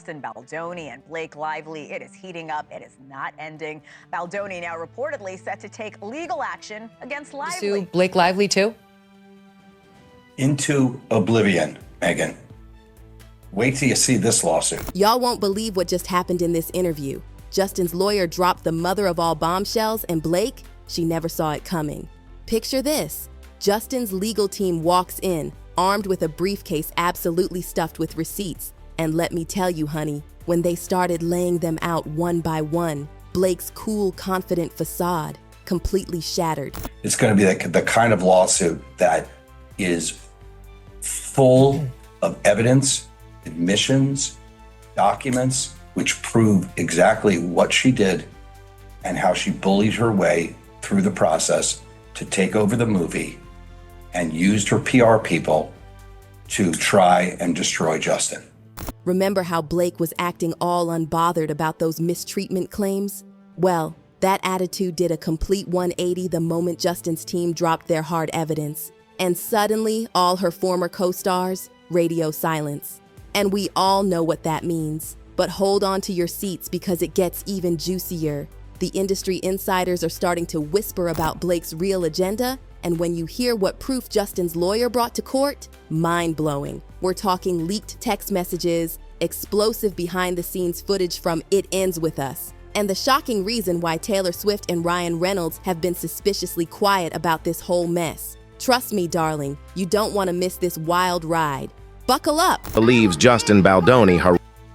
Justin Baldoni and Blake Lively. It is heating up. It is not ending. Baldoni now reportedly set to take legal action against Lively. Sue Blake Lively too? Into oblivion, Megan. Wait till you see this lawsuit. Y'all won't believe what just happened in this interview. Justin's lawyer dropped the mother of all bombshells, and Blake, she never saw it coming. Picture this. Justin's legal team walks in, armed with a briefcase absolutely stuffed with receipts. And let me tell you, honey, when they started laying them out one by one, Blake's cool, confident facade completely shattered. It's going to be the kind of lawsuit that is full of evidence, admissions, documents, which prove exactly what she did and how she bullied her way through the process to take over the movie and used her PR people to try and destroy Justin. Remember how Blake was acting all unbothered about those mistreatment claims? Well, that attitude did a complete 180 the moment Justin's team dropped their hard evidence. And suddenly, all her former co-stars, radio silence. And we all know what that means. But hold on to your seats because it gets even juicier. The industry insiders are starting to whisper about Blake's real agenda, and when you hear what proof Justin's lawyer brought to court, mind-blowing. We're talking leaked text messages, explosive behind-the-scenes footage from It Ends With Us, and the shocking reason why Taylor Swift and Ryan Reynolds have been suspiciously quiet about this whole mess. Trust me, darling, you don't want to miss this wild ride. Buckle up! Believes Justin Baldoni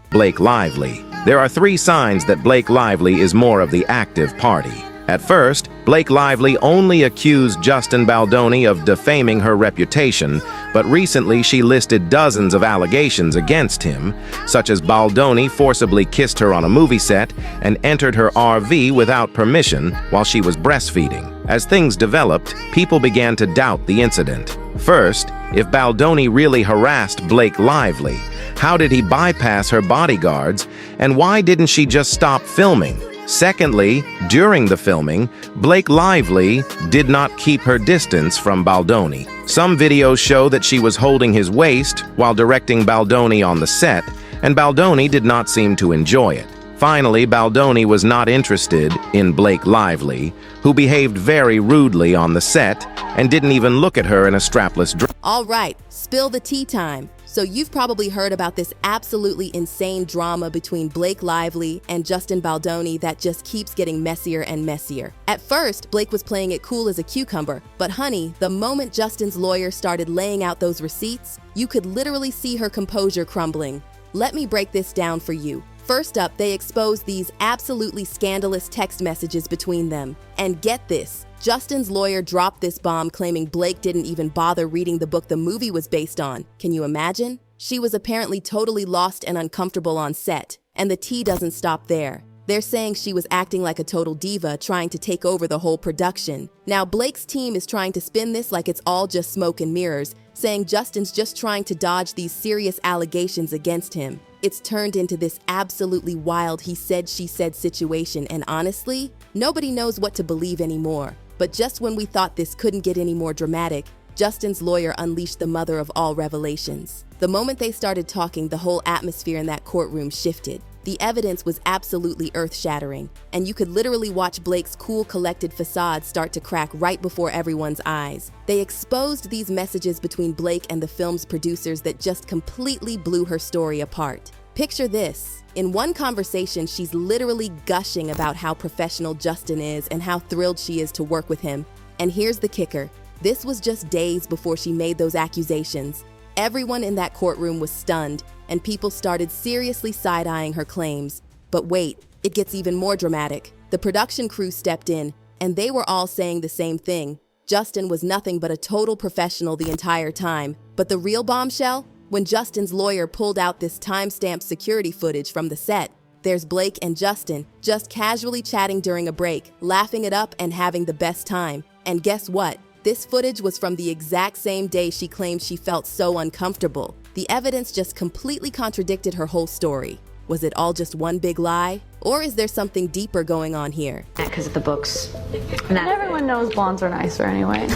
Blake Lively. There are 3 signs that Blake Lively is more of the active party. At first, Blake Lively only accused Justin Baldoni of defaming her reputation, but recently she listed dozens of allegations against him, such as Baldoni forcibly kissed her on a movie set and entered her RV without permission while she was breastfeeding. As things developed, people began to doubt the incident. First, if Baldoni really harassed Blake Lively, how did he bypass her bodyguards, and why didn't she just stop filming? Secondly, during the filming, Blake Lively did not keep her distance from Baldoni. Some videos show that she was holding his waist while directing Baldoni on the set, and Baldoni did not seem to enjoy it. Finally, Baldoni was not interested in Blake Lively, who behaved very rudely on the set and didn't even look at her in a strapless dress. All right, spill the tea time. So you've probably heard about this absolutely insane drama between Blake Lively and Justin Baldoni that just keeps getting messier and messier. At first, Blake was playing it cool as a cucumber, but honey, the moment Justin's lawyer started laying out those receipts, you could literally see her composure crumbling. Let me break this down for you. First up, they exposed these absolutely scandalous text messages between them. And get this, Justin's lawyer dropped this bomb claiming Blake didn't even bother reading the book the movie was based on. Can you imagine? She was apparently totally lost and uncomfortable on set. And the tea doesn't stop there. They're saying she was acting like a total diva, trying to take over the whole production. Now, Blake's team is trying to spin this like it's all just smoke and mirrors, saying Justin's just trying to dodge these serious allegations against him. It's turned into this absolutely wild he said, she said situation, and honestly, nobody knows what to believe anymore. But just when we thought this couldn't get any more dramatic, Justin's lawyer unleashed the mother of all revelations. The moment they started talking, the whole atmosphere in that courtroom shifted. The evidence was absolutely earth-shattering, and you could literally watch Blake's cool, collected facade start to crack right before everyone's eyes. They exposed these messages between Blake and the film's producers that just completely blew her story apart. Picture this. In one conversation, she's literally gushing about how professional Justin is and how thrilled she is to work with him. And here's the kicker. This was just days before she made those accusations. Everyone in that courtroom was stunned, and people started seriously side-eyeing her claims. But wait, it gets even more dramatic. The production crew stepped in, and they were all saying the same thing. Justin was nothing but a total professional the entire time. But the real bombshell? When Justin's lawyer pulled out this time-stamped security footage from the set, there's Blake and Justin just casually chatting during a break, laughing it up and having the best time. And guess what? This footage was from the exact same day she claimed she felt so uncomfortable. The evidence just completely contradicted her whole story. Was it all just one big lie? Or is there something deeper going on here? Because of the books. And everyone knows blondes are nicer anyway.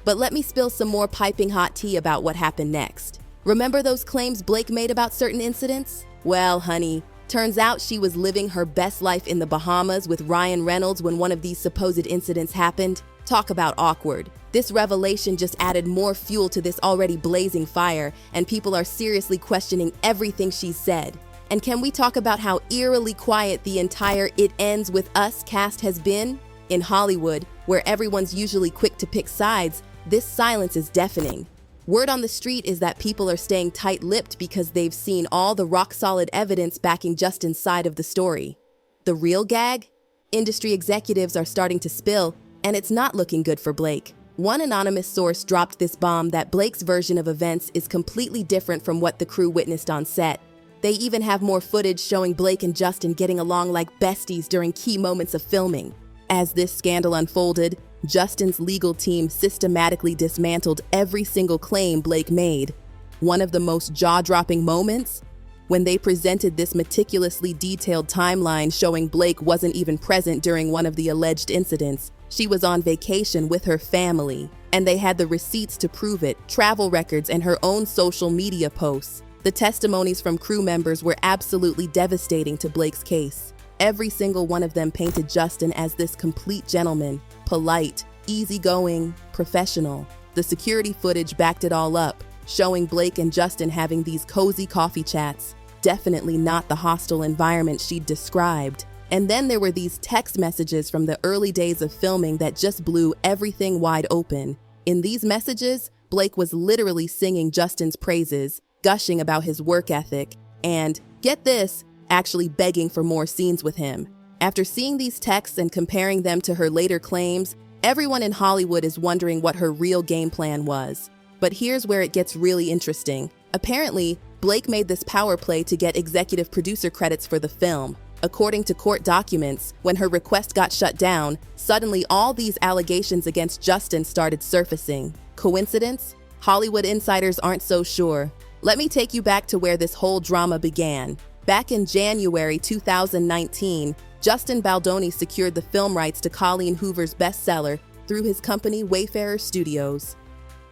But let me spill some more piping hot tea about what happened next. Remember those claims Blake made about certain incidents? Well, honey, turns out she was living her best life in the Bahamas with Ryan Reynolds when one of these supposed incidents happened. Talk about awkward. This revelation just added more fuel to this already blazing fire, and people are seriously questioning everything she's said. And can we talk about how eerily quiet the entire "It Ends With Us" cast has been? In Hollywood, where everyone's usually quick to pick sides, this silence is deafening. Word on the street is that people are staying tight-lipped because they've seen all the rock-solid evidence backing Justin's side of the story. The real gag? Industry executives are starting to spill, and it's not looking good for Blake. One anonymous source dropped this bomb that Blake's version of events is completely different from what the crew witnessed on set. They even have more footage showing Blake and Justin getting along like besties during key moments of filming. As this scandal unfolded, Justin's legal team systematically dismantled every single claim Blake made. One of the most jaw-dropping moments? When they presented this meticulously detailed timeline showing Blake wasn't even present during one of the alleged incidents. She was on vacation with her family, and they had the receipts to prove it, travel records, and her own social media posts. The testimonies from crew members were absolutely devastating to Blake's case. Every single one of them painted Justin as this complete gentleman, polite, easygoing, professional. The security footage backed it all up, showing Blake and Justin having these cozy coffee chats. Definitely not the hostile environment she'd described. And then there were these text messages from the early days of filming that just blew everything wide open. In these messages, Blake was literally singing Justin's praises, gushing about his work ethic, and, get this, actually begging for more scenes with him. After seeing these texts and comparing them to her later claims, everyone in Hollywood is wondering what her real game plan was. But here's where it gets really interesting. Apparently, Blake made this power play to get executive producer credits for the film. According to court documents, when her request got shut down, suddenly all these allegations against Justin started surfacing. Coincidence? Hollywood insiders aren't so sure. Let me take you back to where this whole drama began. Back in January 2019, Justin Baldoni secured the film rights to Colleen Hoover's bestseller through his company Wayfarer Studios.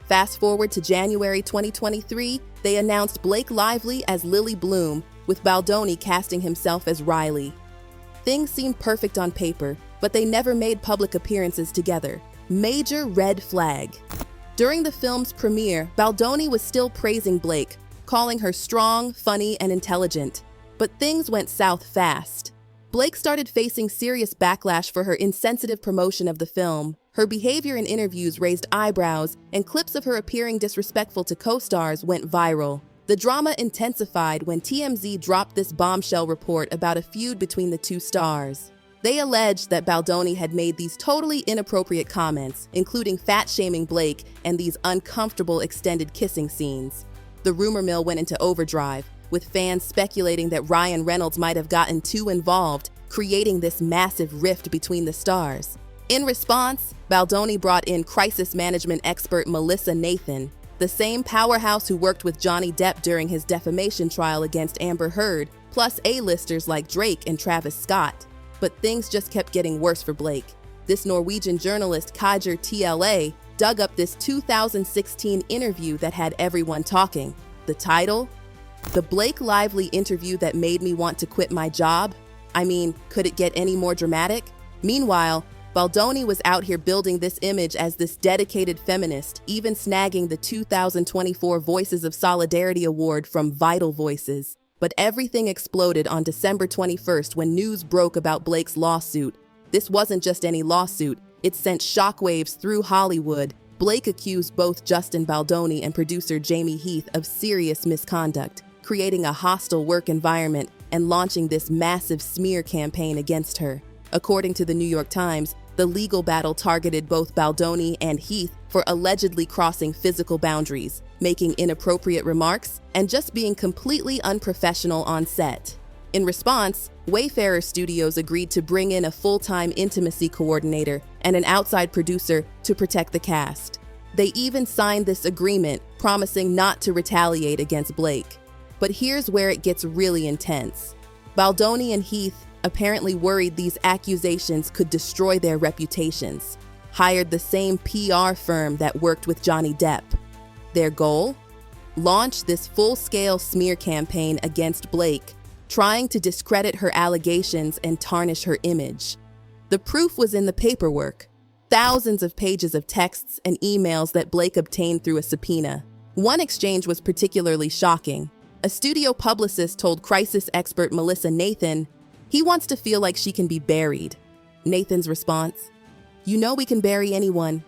Fast forward to January 2023, they announced Blake Lively as Lily Bloom, with Baldoni casting himself as Riley. Things seemed perfect on paper, but they never made public appearances together. Major red flag. During the film's premiere, Baldoni was still praising Blake, calling her strong, funny, and intelligent. But things went south fast. Blake started facing serious backlash for her insensitive promotion of the film. Her behavior in interviews raised eyebrows, and clips of her appearing disrespectful to co-stars went viral. The drama intensified when TMZ dropped this bombshell report about a feud between the two stars. They alleged that Baldoni had made these totally inappropriate comments, including fat-shaming Blake and these uncomfortable extended kissing scenes. The rumor mill went into overdrive, with fans speculating that Ryan Reynolds might have gotten too involved, creating this massive rift between the stars. In response, Baldoni brought in crisis management expert Melissa Nathan, the same powerhouse who worked with Johnny Depp during his defamation trial against Amber Heard, plus A-listers like Drake and Travis Scott. But things just kept getting worse for Blake. This Norwegian journalist Kajir TLA dug up this 2016 interview that had everyone talking. The title? The Blake Lively interview that made me want to quit my job? I mean, could it get any more dramatic? Meanwhile, Baldoni was out here building this image as this dedicated feminist, even snagging the 2024 Voices of Solidarity Award from Vital Voices. But everything exploded on December 21st when news broke about Blake's lawsuit. This wasn't just any lawsuit, it sent shockwaves through Hollywood. Blake accused both Justin Baldoni and producer Jamie Heath of serious misconduct, creating a hostile work environment and launching this massive smear campaign against her. According to the New York Times, the legal battle targeted both Baldoni and Heath for allegedly crossing physical boundaries, making inappropriate remarks, and just being completely unprofessional on set. In response, Wayfarer Studios agreed to bring in a full-time intimacy coordinator and an outside producer to protect the cast. They even signed this agreement, promising not to retaliate against Blake. But here's where it gets really intense. Baldoni and Heath apparently worried these accusations could destroy their reputations, hired the same PR firm that worked with Johnny Depp. Their goal? launched this full-scale smear campaign against Blake, trying to discredit her allegations and tarnish her image. The proof was in the paperwork. Thousands of pages of texts and emails that Blake obtained through a subpoena. One exchange was particularly shocking. A studio publicist told crisis expert Melissa Nathan he wants to feel like she can be buried. Nathan's response, "You know we can bury anyone.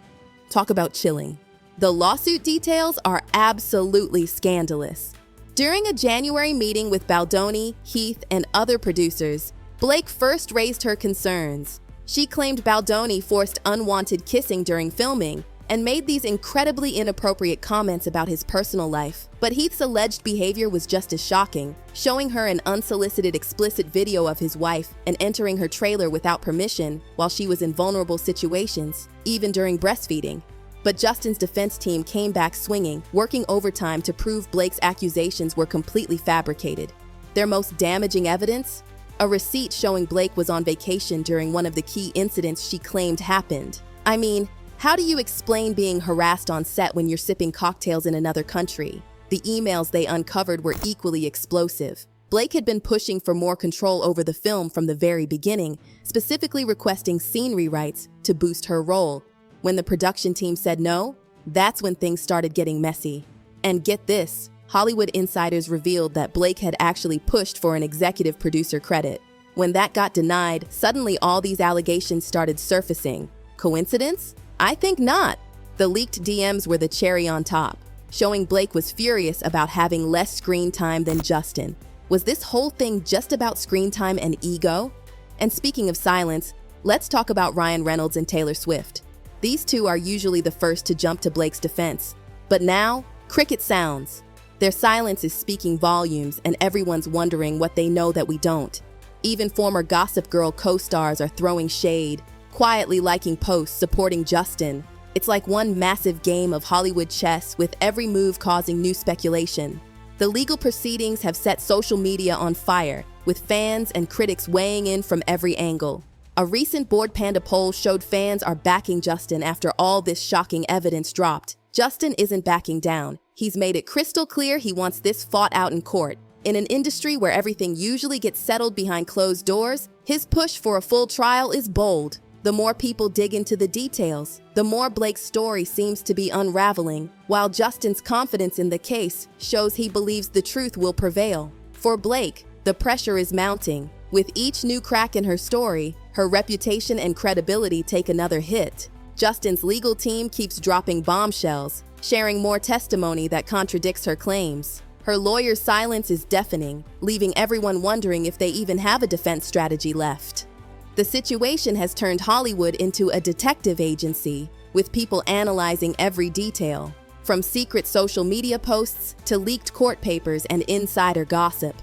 Talk about chilling." The lawsuit details are absolutely scandalous. During a January meeting with Baldoni, Heath, and other producers, Blake first raised her concerns. She claimed Baldoni forced unwanted kissing during filming and made these incredibly inappropriate comments about his personal life. But Heath's alleged behavior was just as shocking, showing her an unsolicited explicit video of his wife and entering her trailer without permission while she was in vulnerable situations, even during breastfeeding. But Justin's defense team came back swinging, working overtime to prove Blake's accusations were completely fabricated. Their most damaging evidence? A receipt showing Blake was on vacation during one of the key incidents she claimed happened. I mean, how do you explain being harassed on set when you're sipping cocktails in another country? The emails they uncovered were equally explosive. Blake had been pushing for more control over the film from the very beginning, specifically requesting scene rewrites to boost her role. When the production team said no, that's when things started getting messy. And get this, Hollywood insiders revealed that Blake had actually pushed for an executive producer credit. When that got denied, suddenly all these allegations started surfacing. Coincidence? I think not. The leaked DMs were the cherry on top, showing Blake was furious about having less screen time than Justin. Was this whole thing just about screen time and ego? And speaking of silence, let's talk about Ryan Reynolds and Taylor Swift. These two are usually the first to jump to Blake's defense. But now, cricket sounds. Their silence is speaking volumes, and everyone's wondering what they know that we don't. Even former Gossip Girl co-stars are throwing shade, quietly liking posts supporting Justin. It's like one massive game of Hollywood chess, with every move causing new speculation. The legal proceedings have set social media on fire, with fans and critics weighing in from every angle. A recent Board Panda poll showed fans are backing Justin after all this shocking evidence dropped. Justin isn't backing down. He's made it crystal clear he wants this fought out in court. In an industry where everything usually gets settled behind closed doors, his push for a full trial is bold. The more people dig into the details, the more Blake's story seems to be unraveling, while Justin's confidence in the case shows he believes the truth will prevail. For Blake, the pressure is mounting. With each new crack in her story, her reputation and credibility take another hit. Justin's legal team keeps dropping bombshells, sharing more testimony that contradicts her claims. Her lawyer's silence is deafening, leaving everyone wondering if they even have a defense strategy left. The situation has turned Hollywood into a detective agency, with people analyzing every detail, from secret social media posts to leaked court papers and insider gossip.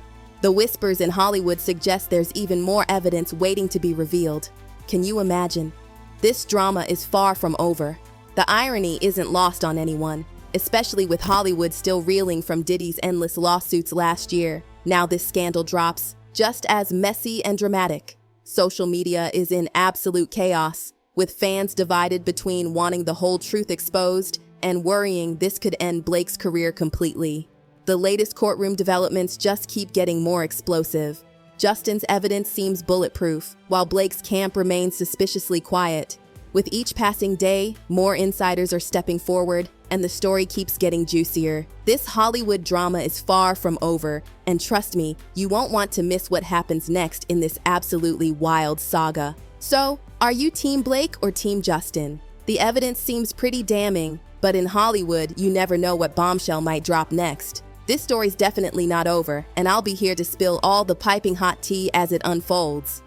The whispers in Hollywood suggest there's even more evidence waiting to be revealed. Can you imagine? This drama is far from over. The irony isn't lost on anyone, especially with Hollywood still reeling from Diddy's endless lawsuits last year. Now this scandal drops, just as messy and dramatic. Social media is in absolute chaos, with fans divided between wanting the whole truth exposed and worrying this could end Blake's career completely. The latest courtroom developments just keep getting more explosive. Justin's evidence seems bulletproof, while Blake's camp remains suspiciously quiet. With each passing day, more insiders are stepping forward, and the story keeps getting juicier. This Hollywood drama is far from over, and trust me, you won't want to miss what happens next in this absolutely wild saga. So, are you Team Blake or Team Justin? The evidence seems pretty damning, but in Hollywood, you never know what bombshell might drop next. This story's definitely not over, and I'll be here to spill all the piping hot tea as it unfolds.